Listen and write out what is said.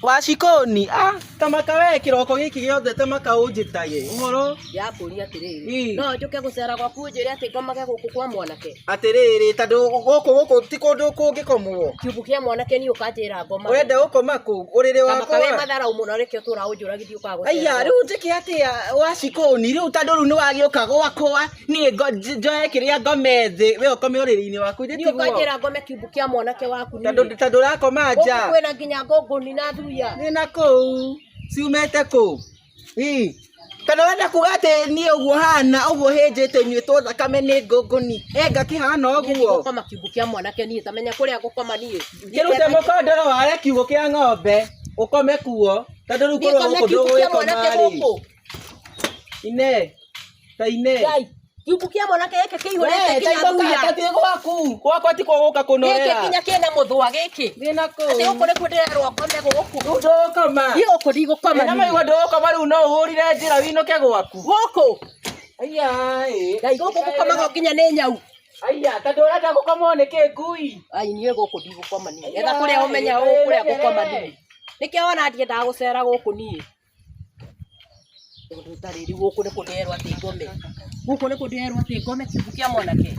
Wacikoni tamaka we kiroko giki giothe tamaka unjitage uhoro ya kuri atiriri no njuke gucera gwaku njire ati ngomage guku kwa mwanake atiriri tondu guku ti kundu kungikomwo kiubu kia mwanake ni ukanjira ngoma wenda gukoma ku uriri wakwa tamaka we mathara umuno rekio tura unjuragithio ukagucera aya riu njike atia wacikoni riu tondu riu ni wagiuka gwakwa ni njoe kiria ngome thi we ukome uriri-ini waku ni ukanjira ngome kiubu kia mwanake waku tondu rakoma nja kwena nginya ngongoni na thuya nina kuu ciumete ku kana wenda kuga ati ni uguo hana uguo hinjite nyuitwo thakame ni ngongoni enga kihana uguo gukoma kiubu kia mwanake ni tamenya kuria gukoma ni kirute mukondoro ware kiugo kia ng'ombe ukome kuo tondu riu kurwo guku ndugwikoma ine ta ine kiubu kia mwanake giki kiihurite kinya thuya ati gwaku gwakwa ti kuguka kunorera giki kinya kina muthwa giki nina ku ati ukuri kundirerwo kome guku ndukoma ni ukuri gukoma na maigua ndukoma riu no uhurire njira winuke gwaku guku aya ngai guku gukomaga nginya ni nyau aya tondu urenda gukomwo ni kingui ai nie guku ndigukoma ni etha kuria umenya kuria gukoma ni nikio ona ndiendaga gucera guku ni ndu tariri guku ni kundirerwo ati ngome guku ni kundirerwo ati ngome kiubu kia mwanake